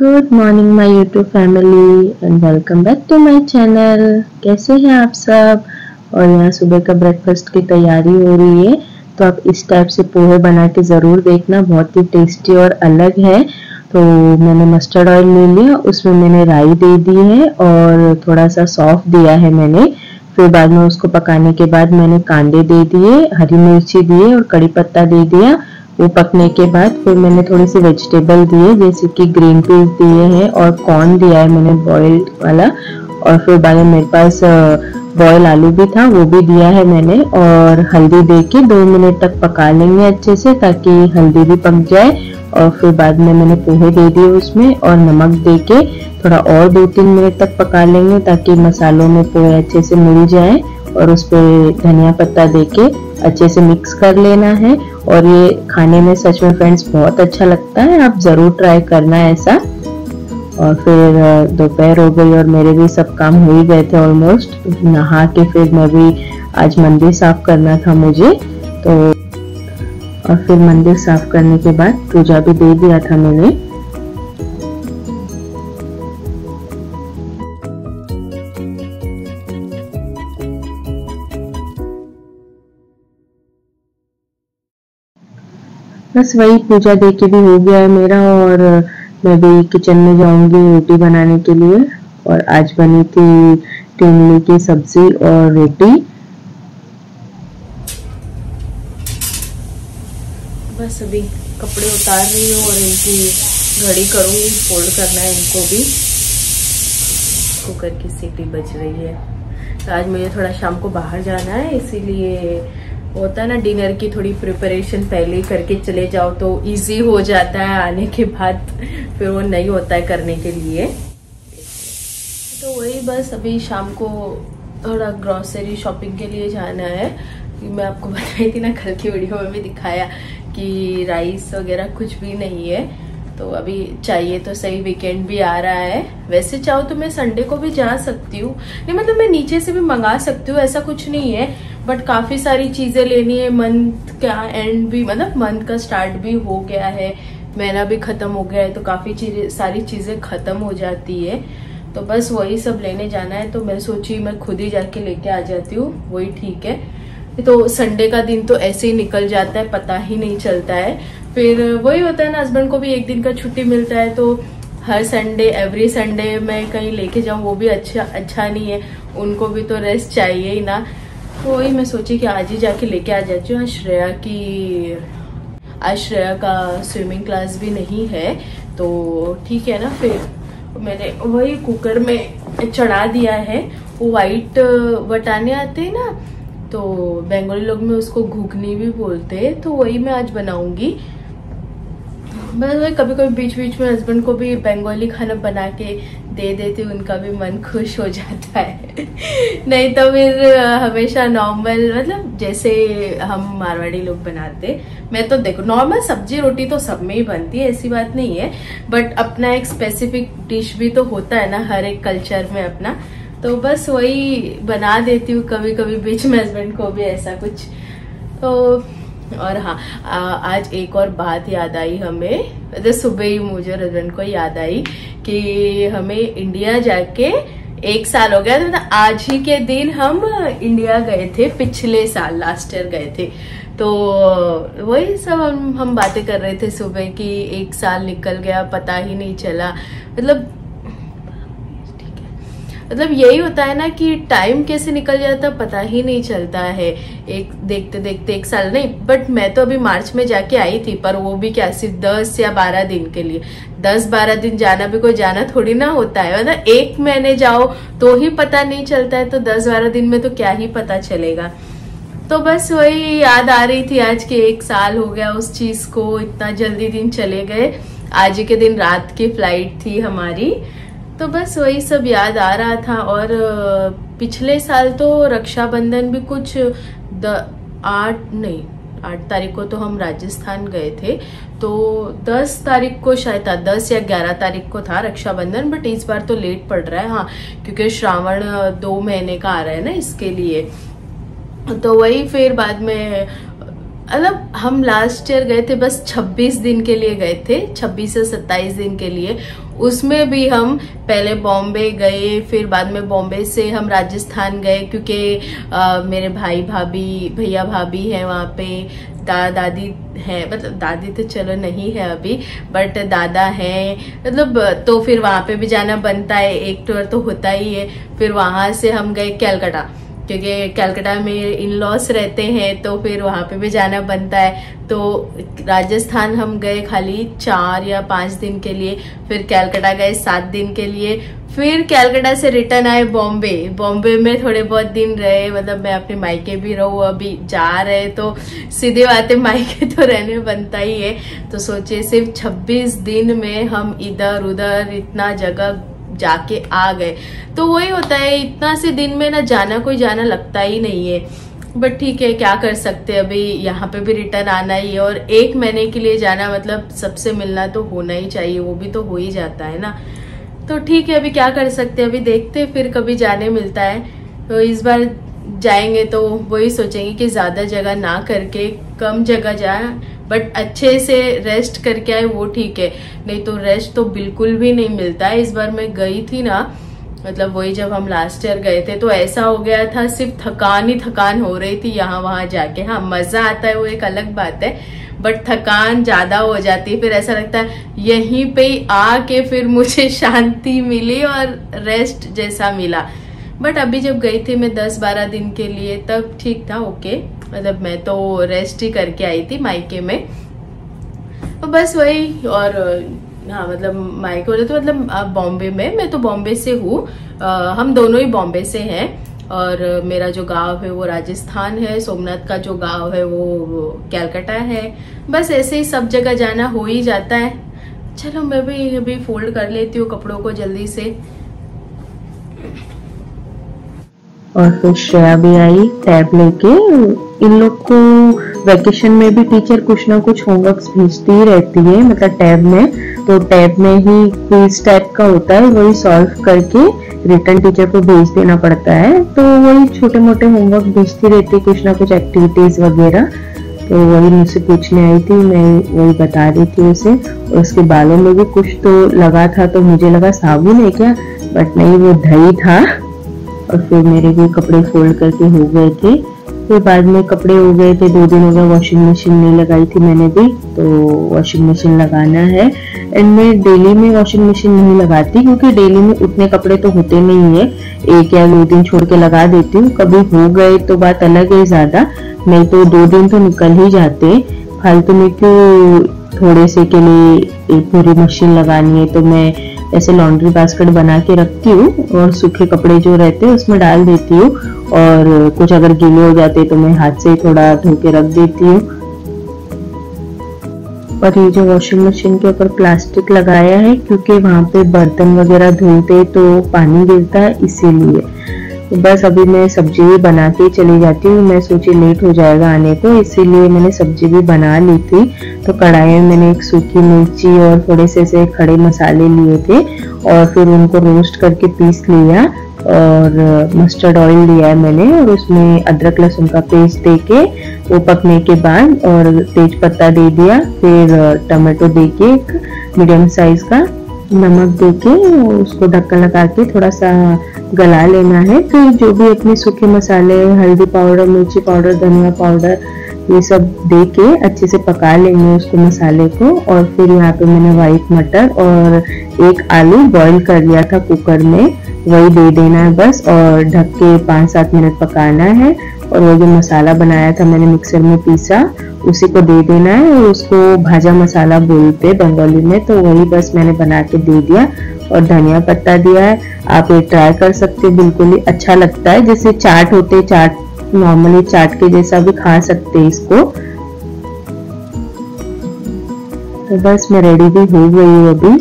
Good morning my YouTube family and welcome back to my channel. कैसे हैं आप सब। और यहाँ सुबह का ब्रेकफास्ट की तैयारी हो रही है, तो आप इस टाइप से पोहे बना के ज़रूर देखना, बहुत ही टेस्टी और अलग है। तो मैंने मस्टर्ड ऑयल ले लिया, उसमें मैंने राई दे दी है और थोड़ा सा सौंफ दिया है मैंने। फिर बाद में उसको पकाने के बाद मैंने कांदे दे दिए, हरी मिर्ची दिए और कड़ी पत्ता दे दिया। वो पकने के बाद फिर मैंने थोड़ी सी वेजिटेबल दिए, जैसे कि ग्रीन पीस दिए हैं और कॉर्न दिया है मैंने बॉइल्ड वाला। और फिर बाद में मेरे पास बॉयल आलू भी था, वो भी दिया है मैंने। और हल्दी दे के 2 मिनट तक पका लेंगे अच्छे से, ताकि हल्दी भी पक जाए। और फिर बाद में मैंने पोहे दे दिए उसमें और नमक दे के थोड़ा और 2-3 मिनट तक पका लेंगे, ताकि मसालों में पोहे अच्छे से मिल जाए। और उस पर धनिया पत्ता देके अच्छे से मिक्स कर लेना है। और ये खाने में सच में फ्रेंड्स बहुत अच्छा लगता है, आप ज़रूर ट्राई करना ऐसा। और फिर दोपहर हो गई और मेरे भी सब काम हो ही गए थे ऑलमोस्ट। नहा के फिर मैं भी आज मंदिर साफ करना था मुझे, तो और फिर मंदिर साफ करने के बाद पूजा भी दे दिया था मैंने। बस वही पूजा दे के भी हो गया है मेरा, और मैं भी किचन में जाऊंगी रोटी बनाने के लिए। और आज बनी थी टिंडली की सब्जी और रोटी। बस अभी कपड़े उतार रही हूँ और इनकी घड़ी करूँगी, फोल्ड करना है इनको भी। कुकर की सीटी बज रही है। तो आज मुझे थोड़ा शाम को बाहर जाना है, इसीलिए होता है ना डिनर की थोड़ी प्रिपरेशन पहले ही करके चले जाओ तो इजी हो जाता है, आने के बाद फिर वो नहीं होता है करने के लिए। तो वही बस अभी शाम को थोड़ा ग्रोसरी शॉपिंग के लिए जाना है। मैं आपको बताई थी ना, कल की वीडियो में भी दिखाया कि राइस वगैरह कुछ भी नहीं है, तो अभी चाहिए तो सही। वीकेंड भी आ रहा है, वैसे चाहो तो मैं संडे को भी जा सकती हूँ, नहीं मतलब मैं नीचे से भी मंगा सकती हूँ, ऐसा कुछ नहीं है। बट काफी सारी चीजें लेनी है, मंथ का एंड भी मतलब मंथ का स्टार्ट भी हो गया है, महीना भी खत्म हो गया है, तो काफी सारी चीजें खत्म हो जाती है। तो बस वही सब लेने जाना है, तो मैं सोची मैं खुद ही जाके लेके आ जाती हूँ, वही ठीक है। तो संडे का दिन तो ऐसे ही निकल जाता है, पता ही नहीं चलता है। फिर वही होता है ना, हस्बैंड को भी एक दिन का छुट्टी मिलता है, तो हर संडे एवरी संडे मैं कहीं लेके जाऊं वो भी अच्छा नहीं है, उनको भी तो रेस्ट चाहिए ही ना। तो वही मैं सोची कि आज ही जाके लेके आ जाती हूँ। आज श्रेया का स्विमिंग क्लास भी नहीं है, तो ठीक है ना। फिर मैंने वही कुकर में चढ़ा दिया है, वो वाइट वटाने आते हैं ना, तो बंगाली लोग में उसको घुगनी भी बोलते हैं, तो वही मैं आज बनाऊंगी। बस कभी कभी बीच बीच में हस्बैंड को भी बंगाली खाना बना के दे देती हूँ, उनका भी मन खुश हो जाता है। नहीं तो फिर हमेशा नॉर्मल मतलब जैसे हम मारवाड़ी लोग बनाते, मैं तो देखो नॉर्मल सब्जी रोटी तो सब में ही बनती है, ऐसी बात नहीं है। बट अपना एक स्पेसिफिक डिश भी तो होता है ना हर एक कल्चर में अपना, तो बस वही बना देती हूँ कभी कभी बीच में हस्बैंड को भी ऐसा कुछ। तो और हाँ, आज एक और बात याद आई हमें, मतलब सुबह ही मुझे और हस्बैंड को याद आई कि हमें इंडिया जाके 1 साल हो गया। तो मतलब आज ही के दिन हम इंडिया गए थे, पिछले साल लास्ट ईयर गए थे। तो वही सब हम बातें कर रहे थे सुबह कि 1 साल निकल गया, पता ही नहीं चला। मतलब यही होता है ना कि टाइम कैसे निकल जाता पता ही नहीं चलता है, एक देखते देखते 1 साल नहीं। बट मैं तो अभी मार्च में जाके आई थी, पर वो भी क्या सिर्फ 10 या 12 दिन के लिए। 10-12 दिन जाना भी कोई जाना थोड़ी ना होता है, मतलब 1 महीने जाओ तो ही पता नहीं चलता है, तो 10-12 दिन में तो क्या ही पता चलेगा। तो बस वही याद आ रही थी आज के 1 साल हो गया उस चीज को, इतना जल्दी दिन चले गए। आज ही के दिन रात की फ्लाइट थी हमारी, तो बस वही सब याद आ रहा था। और पिछले साल तो रक्षाबंधन भी कुछ 8 तारीख को तो हम राजस्थान गए थे, तो 10 तारीख को शायद था, 10 या 11 तारीख को था रक्षाबंधन। बट इस बार तो लेट पड़ रहा है, हाँ, क्योंकि श्रावण 2 महीने का आ रहा है ना, इसके लिए। तो वही फिर बाद में मतलब हम लास्ट ईयर गए थे बस 26 दिन के लिए गए थे, 26 से 27 दिन के लिए। उसमें भी हम पहले बॉम्बे गए, फिर बाद में बॉम्बे से हम राजस्थान गए, क्योंकि मेरे भाई भाभी भैया भाभी है वहाँ पे, दादी है, मतलब दादी तो चलो नहीं है अभी, बट दादा है, मतलब तो फिर वहां पे भी जाना बनता है, एक टूर तो होता ही है। फिर वहां से हम गए कलकत्ता, क्योंकि कलकत्ता में इन लॉस रहते हैं, तो फिर वहां पे भी जाना बनता है। तो राजस्थान हम गए खाली 4 या 5 दिन के लिए, फिर कलकत्ता गए 7 दिन के लिए, फिर कलकत्ता से रिटर्न आए बॉम्बे। बॉम्बे में थोड़े बहुत दिन रहे, मतलब मैं अपने मायके भी रहूँ, अभी जा रहे तो सीधे बातें मायके तो रहने बनता ही है। तो सोचिए सिर्फ 26 दिन में हम इधर उधर इतना जगह जाके आ गए। तो वही होता है, इतना से दिन में ना जाना कोई जाना लगता ही नहीं है, बट ठीक है क्या कर सकते हैं, अभी यहाँ पे भी रिटर्न आना ही है, और 1 महीने के लिए जाना मतलब सबसे मिलना तो होना ही चाहिए, वो भी तो हो ही जाता है ना। तो ठीक है, अभी क्या कर सकते हैं, अभी देखते फिर कभी जाने मिलता है। तो इस बार जाएंगे तो वही सोचेंगे कि ज्यादा जगह ना करके कम जगह जाए, बट अच्छे से रेस्ट करके आए, वो ठीक है। नहीं तो रेस्ट तो बिल्कुल भी नहीं मिलता है। इस बार मैं गई थी ना, मतलब वही जब हम लास्ट ईयर गए थे, तो ऐसा हो गया था, सिर्फ थकान ही थकान हो रही थी यहाँ वहां जाके। हाँ मजा आता है वो एक अलग बात है, बट थकान ज्यादा हो जाती है। फिर ऐसा लगता है यहीं पे ही आके फिर मुझे शांति मिली और रेस्ट जैसा मिला। बट अभी जब गई थी मैं 10-12 दिन के लिए, तब ठीक था, ओके, मतलब मैं तो रेस्ट ही करके आई थी मायके में, तो बस वही। और हाँ मतलब मायके बोले तो मतलब बॉम्बे में, मैं तो बॉम्बे से हूँ, हम दोनों ही बॉम्बे से हैं, और मेरा जो गांव है वो राजस्थान है, सोमनाथ का जो गांव है वो कलकत्ता है। बस ऐसे ही सब जगह जाना हो ही जाता है। चलो मैं भी अभी फोल्ड कर लेती हूँ कपड़ों को जल्दी से। और फिर श्रेया भी आई टैब लेके। इन लोग को वैकेशन में भी टीचर कुछ ना कुछ होमवर्क्स भेजती ही रहती है, मतलब टैब में, तो टैब में ही क्विज टाइप का होता है, वही सॉल्व करके रिटर्न टीचर को भेज देना पड़ता है। तो वही छोटे मोटे होमवर्क भेजती रहती है, कुछ ना कुछ एक्टिविटीज वगैरह। तो वही मुझसे पूछने आई थी, मैं वही बता रही थी उसे। और उसके बालों में भी कुछ तो लगा था, तो मुझे लगा साबुन है क्या, बट नहीं, वो दही था। और फिर मेरे भी कपड़े फोल्ड करके हो गए थे। फिर बाद में कपड़े हो गए थे, 2 दिन हो गए वॉशिंग मशीन नहीं लगाई थी मैंने भी, तो वॉशिंग मशीन लगाना है। एंड मैं डेली में वॉशिंग मशीन नहीं लगाती, क्योंकि डेली में उतने कपड़े तो होते नहीं है, 1 या 2 दिन छोड़ के लगा देती हूँ। कभी हो गए तो बात अलग है ज्यादा, नहीं तो 2 दिन तो निकल ही जाते। फालतू में क्यों थोड़े से के लिए एक पूरी मशीन लगानी है। तो मैं ऐसे लॉन्ड्री बास्केट बना के रखती हूँ, और सूखे कपड़े जो रहते हैं उसमें डाल देती हूँ, और कुछ अगर गीले हो जाते तो मैं हाथ से थोड़ा धो के रख देती हूँ। और ये जो वॉशिंग मशीन के ऊपर प्लास्टिक लगाया है, क्योंकि वहां पे बर्तन वगैरह धुलते तो पानी गिरता है, इसीलिए। तो बस अभी मैं सब्जी भी बना के चली जाती हूँ, मैं सोची लेट हो जाएगा आने को, इसीलिए मैंने सब्जी भी बना ली थी। तो कढ़ाई में मैंने एक सूखी मिर्ची और थोड़े से खड़े मसाले लिए थे, और फिर उनको रोस्ट करके पीस लिया, और मस्टर्ड ऑयल लिया है मैंने, और उसमें अदरक लहसुन का पेस्ट दे के वो पकने के बाद, और तेज पत्ता दे दिया, फिर टमाटो दे के एक मीडियम साइज का, नमक दे के उसको ढक्कन लगा के थोड़ा सा गला लेना है। फिर जो भी अपने सूखे मसाले, हल्दी पाउडर, मिर्ची पाउडर, धनिया पाउडर, ये सब दे के अच्छे से पका लेंगे उसको, मसाले को। और फिर यहाँ पे मैंने व्हाइट मटर और एक आलू बॉईल कर लिया था कुकर में, वही दे देना है बस, और ढक के 5-7 मिनट पकाना है। और वो जो मसाला बनाया था मैंने मिक्सर में पीसा, उसी को दे देना है, और उसको भाजा मसाला बोलते बंगाली में, तो वही बस मैंने बना के दे दिया, और धनिया पत्ता दिया है। आप ये ट्राई कर सकते हो, बिल्कुल ही अच्छा लगता है, जैसे चाट होते, चाट नॉर्मली चाट के जैसा भी खा सकते हैं इसको। तो बस मैं रेडी भी हो गई हूँ अभी,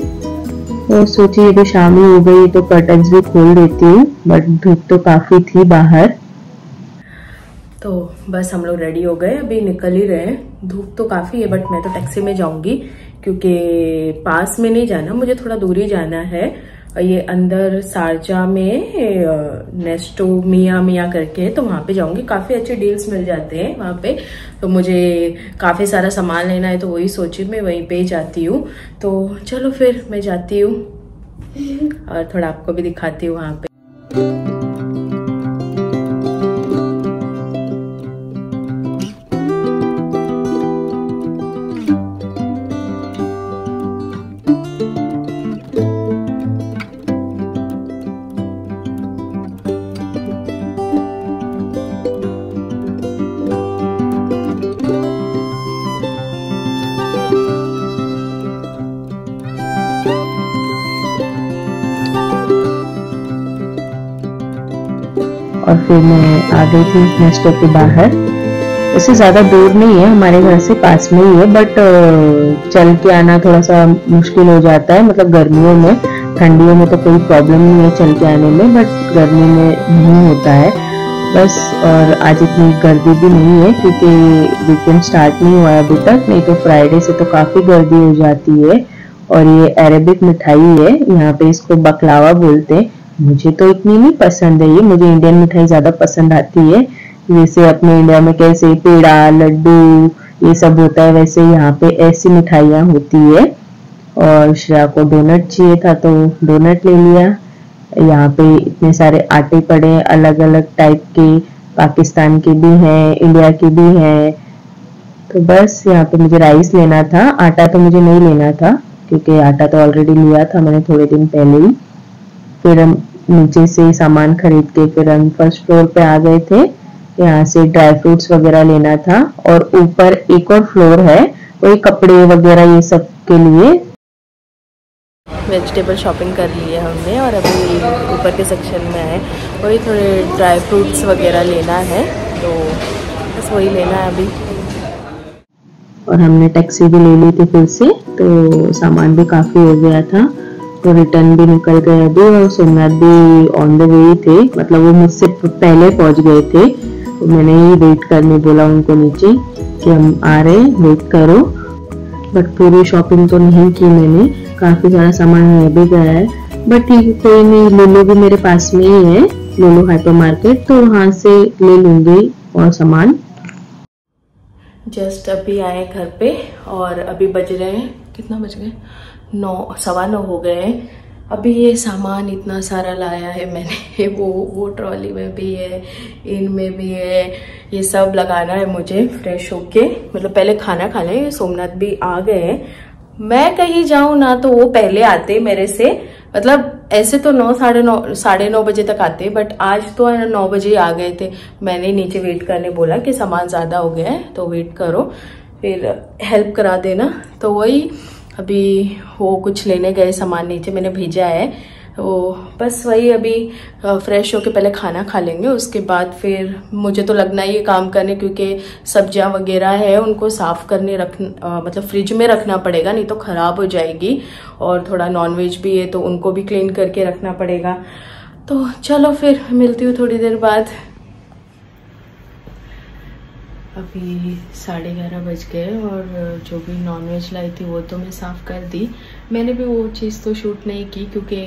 तो सोची अभी शाम ही हो गई तो कर्टन्स भी खोल देती हूँ, बट धूप तो काफी थी बाहर। तो बस हम लोग रेडी हो गए, अभी निकल ही रहे हैं। धूप तो काफी है, बट मैं तो टैक्सी में जाऊंगी, क्योंकि पास में नहीं जाना, मुझे थोड़ा दूर ही जाना है। ये अंदर शारजा में नेस्टो मिया करके है, तो वहां पे जाऊंगी। काफी अच्छे डील्स मिल जाते हैं वहां पे, तो मुझे काफी सारा सामान लेना है, तो वही सोची मैं वहीं पे जाती हूँ। तो चलो फिर मैं जाती हूँ। और थोड़ा आपको भी दिखाती हूँ वहाँ पे। और फिर मैं आ गई थी नेस्टो के बाहर। वैसे ज़्यादा दूर नहीं है, हमारे घर से पास में ही है, बट चल के आना थोड़ा सा मुश्किल हो जाता है। मतलब गर्मियों में, ठंडियों में तो कोई प्रॉब्लम नहीं है चल के आने में, बट गर्मी में नहीं होता है बस। और आज इतनी गर्दी भी नहीं है क्योंकि वीकेंड स्टार्ट नहीं हुआ है अभी तक, नहीं तो फ्राइडे से तो काफ़ी गर्दी हो जाती है। और ये अरेबिक मिठाई है, यहाँ पे इसको बकलावा बोलते हैं। मुझे तो इतनी नहीं पसंद है ये, मुझे इंडियन मिठाई ज़्यादा पसंद आती है। जैसे अपने इंडिया में कैसे पेड़ा, लड्डू ये सब होता है, वैसे यहाँ पे ऐसी मिठाइयाँ होती है। और श्रेया को डोनट चाहिए था तो डोनट ले लिया। यहाँ पे इतने सारे आटे पड़े हैं, अलग अलग टाइप के, पाकिस्तान के भी हैं, इंडिया के भी हैं। तो बस यहाँ पे मुझे राइस लेना था, आटा तो मुझे नहीं लेना था क्योंकि आटा तो ऑलरेडी लिया था मैंने थोड़े दिन पहले ही। फिर हम नीचे से सामान खरीद के फिर हम फर्स्ट फ्लोर पे आ गए थे। यहाँ से ड्राई फ्रूट्स वगैरह लेना था। और ऊपर एक और फ्लोर है, वही कपड़े वगैरह ये सब के लिए। वेजिटेबल शॉपिंग कर ली है हमने और अभी ऊपर के सेक्शन में है, वही थोड़े ड्राई फ्रूट्स वगैरह लेना है, तो बस वही लेना है अभी। और हमने टैक्सी भी ले ली थी फिर से, तो सामान भी काफ़ी हो गया था, तो रिटर्न भी निकल गए अभी। और सोमनाथ भी ऑन द वे थे, मतलब वो मुझसे पहले पहुंच गए थे। तो मैंने ही वेट करने बोला उनको नीचे कि हम आ रहे हैं, वेट करो। बट पूरी शॉपिंग तो नहीं की मैंने, काफ़ी सारा सामान रह भी गया है, बट ठीक कोई नहीं। लुलु भी मेरे पास में ही है, लुलु हाइपर मार्केट, तो वहाँ से ले लूँगी और सामान। जस्ट अभी आए घर पे और अभी बज रहे हैं, कितना बज गए, 9, 9:15 हो गए हैं। अभी ये सामान इतना सारा लाया है मैंने, वो ट्रॉली में भी है, इनमें भी है, ये सब लगाना है मुझे फ्रेश होके। मतलब पहले खाना खा लें, सोमनाथ भी आ गए हैं। मैं कहीं जाऊं ना तो वो पहले आते मेरे से, मतलब ऐसे तो 9, साढ़े 9 बजे तक आते, बट आज तो 9 बजे आ गए थे। मैंने नीचे वेट करने बोला कि सामान ज्यादा हो गया है तो वेट करो, फिर हेल्प करा देना। तो वही अभी वो कुछ लेने गए सामान नीचे, मैंने भेजा है। तो बस वही अभी फ्रेश होके पहले खाना खा लेंगे, उसके बाद फिर मुझे तो लगना ही है काम करने, क्योंकि सब्जियां वगैरह है उनको साफ करने मतलब फ्रिज में रखना पड़ेगा, नहीं तो खराब हो जाएगी। और थोड़ा नॉनवेज भी है तो उनको भी क्लीन करके रखना पड़ेगा। तो चलो फिर मिलती हूँ थोड़ी देर बाद। अभी 11:30 बज गए और जो भी नॉनवेज लाई थी वो तो मैं साफ़ कर दी। मैंने भी वो चीज़ तो शूट नहीं की क्योंकि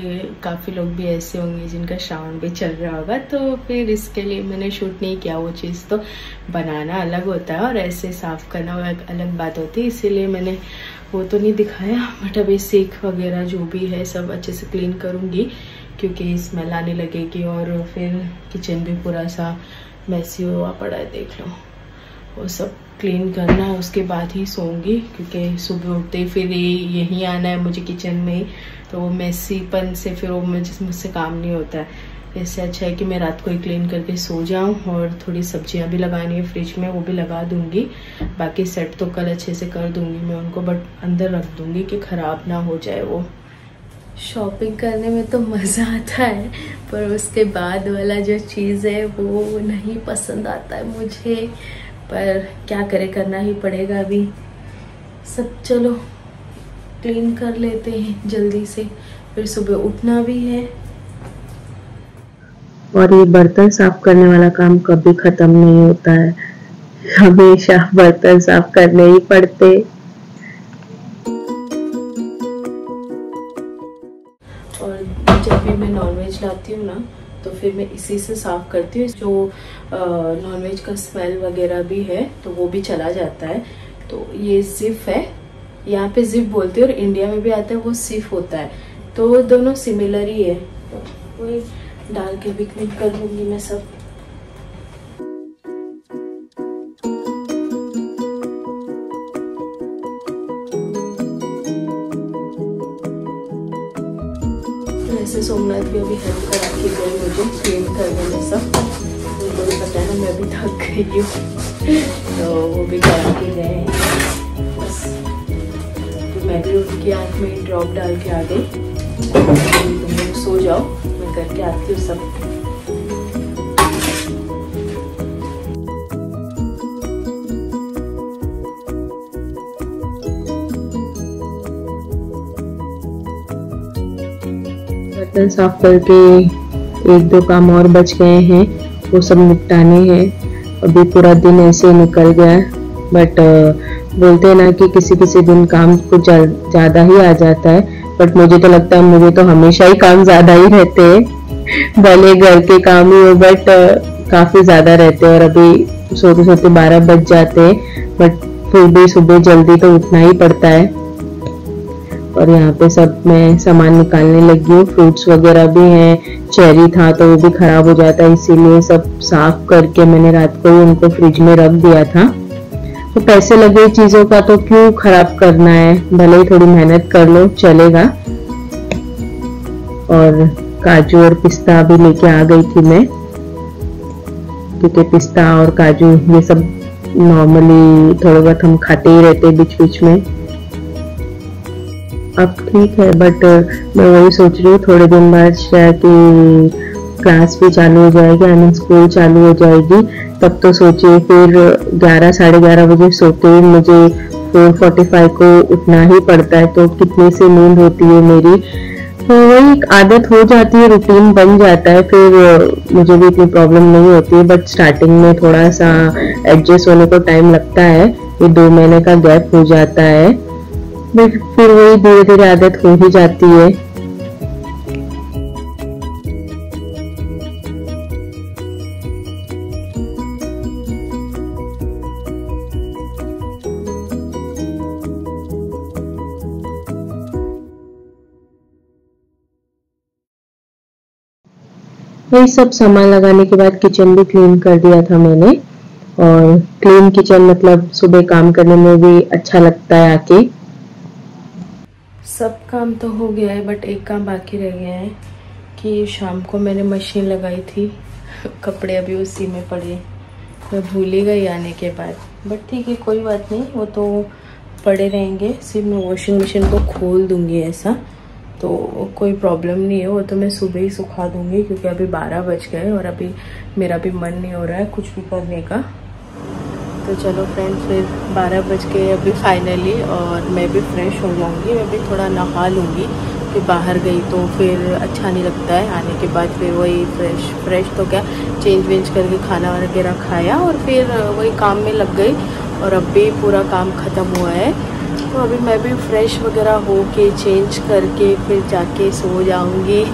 काफ़ी लोग भी ऐसे होंगे जिनका श्रावण भी चल रहा होगा, तो फिर इसके लिए मैंने शूट नहीं किया। वो चीज़ तो बनाना अलग होता है और ऐसे साफ़ करना एक अलग बात होती है, इसीलिए मैंने वो तो नहीं दिखाया। बट अभी सीख वगैरह जो भी है सब अच्छे से क्लीन करूँगी क्योंकि स्मेल आने लगेगी और फिर किचन भी पूरा सा मैसी हुआ पड़ा है, देख लो। वो सब क्लीन करना है, उसके बाद ही सोऊंगी क्योंकि सुबह उठते ही फिर यहीं आना है मुझे किचन में, तो वो मैसीपन से फिर वो मुझसे काम नहीं होता है। इससे अच्छा है कि मैं रात को ही क्लीन करके सो जाऊं। और थोड़ी सब्जियां भी लगानी है फ्रिज में, वो भी लगा दूंगी। बाकी सेट तो कल अच्छे से कर दूंगी मैं उनको, बट अंदर रख दूंगी कि ख़राब ना हो जाए वो। शॉपिंग करने में तो मज़ा आता है, पर उसके बाद वाला जो चीज़ है वो नहीं पसंद आता है मुझे, पर क्या करे, करना ही पड़ेगा अभी सब। चलो क्लीन कर लेते हैं जल्दी से, फिर सुबह उठना भी है। और ये बर्तन साफ करने वाला काम कभी खत्म नहीं होता है, हमेशा बर्तन साफ करने ही पड़ते। और जब भी मैं नॉनवेज लाती हूँ ना तो फिर मैं इसी से साफ करती हूँ। जो नॉनवेज का स्मेल वगैरह भी है तो वो भी चला जाता है। तो ये जिफ है, यहाँ पे जिफ बोलते हैं और इंडिया में भी आता है वो सिफ होता है। तो वो दोनों सिमिलर ही है, तो वही डाल के भी क्लीन कर लूँगी मैं सब। ऐसे सोमनाथ भी अभी हेल्प करा के गए मुझे क्लीन करने में सब, उनको भी पता है ना मैं अभी थक गई हूँ, तो वो भी करा के गए हैं बस। तो मैं भी उनकी आँख में ड्रॉप डाल के आ गई, तुम लोग सो जाओ, मैं करके आती हूँ सब। बर्तन साफ करके एक दो काम और बच गए हैं, वो सब निपटाने हैं। अभी पूरा दिन ऐसे निकल गया, बट बोलते हैं ना कि किसी किसी दिन काम कुछ ज़्यादा ही आ जाता है, बट मुझे तो लगता है मुझे तो हमेशा ही काम ज़्यादा ही रहते हैं, भले घर के काम ही हो बट काफ़ी ज़्यादा रहते हैं। और अभी सोते सोते 12 बज जाते हैं, बट फिर भी सुबह जल्दी तो उठना ही पड़ता है। और यहाँ पे सब मैं सामान निकालने लगी हूँ, फ्रूट्स वगैरह भी हैं, चेरी था तो वो भी खराब हो जाता है, इसीलिए सब साफ करके मैंने रात को ही उनको फ्रिज में रख दिया था। तो पैसे लगे चीजों का तो क्यों खराब करना है, भले ही थोड़ी मेहनत कर लो चलेगा। और काजू और पिस्ता भी लेके आ गई थी मैं, क्योंकि पिस्ता और काजू ये सब नॉर्मली थोड़ा बहुत हम खाते ही रहते बीच बीच में। अब ठीक है, बट मैं वही सोच रही हूँ थोड़े दिन बाद शायद कि क्लास भी चालू हो जाएगी, आई मीन स्कूल चालू हो जाएगी, तब तो सोचिए फिर 11 साढ़े 11 बजे सोते हुए मुझे 4:45 को उठना ही पड़ता है, तो कितनी सी नींद होती है मेरी। तो वही एक आदत हो जाती है, रूटीन बन जाता है, फिर मुझे भी इतनी प्रॉब्लम नहीं होती है। बट स्टार्टिंग में थोड़ा सा एडजस्ट होने को टाइम लगता है, ये 2 महीने का गैप हो जाता है, बट फिर वही धीरे धीरे आदत हो ही जाती है। यही सब सामान लगाने के बाद किचन भी क्लीन कर दिया था मैंने, और क्लीन किचन मतलब सुबह काम करने में भी अच्छा लगता है आके। सब काम तो हो गया है, बट एक काम बाकी रह गया है कि शाम को मैंने मशीन लगाई थी, कपड़े अभी उसी में पड़े, मैं भूल ही गई आने के बाद। बट ठीक है, कोई बात नहीं, वो तो पड़े रहेंगे, सिर्फ मैं वॉशिंग मशीन को खोल दूंगी ऐसा, तो कोई प्रॉब्लम नहीं है, वो तो मैं सुबह ही सुखा दूंगी, क्योंकि अभी 12 बज गए और अभी मेरा भी मन नहीं हो रहा है कुछ भी करने का। तो चलो फ्रेंड, फिर 12 बज गए अभी फाइनली, और मैं भी फ्रेश हो जाऊंगी, मैं भी थोड़ा नहा लूँगी, फिर बाहर गई तो फिर अच्छा नहीं लगता है आने के बाद। फिर वही फ्रेश तो क्या, चेंज वेंज करके खाना वगैरह खाया और फिर वही काम में लग गई, और अब भी पूरा काम ख़त्म हुआ है, तो अभी मैं भी फ्रेश वगैरह हो के चेंज करके फिर जाके सो जाऊंगी।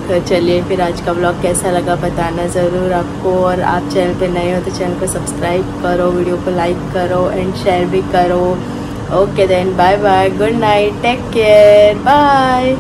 तो चलिए, फिर आज का व्लॉग कैसा लगा बताना ज़रूर आपको, और आप चैनल पे नए हो तो चैनल को सब्सक्राइब करो, वीडियो को लाइक करो एंड शेयर भी करो। Okay then, bye bye, good night, take care, bye.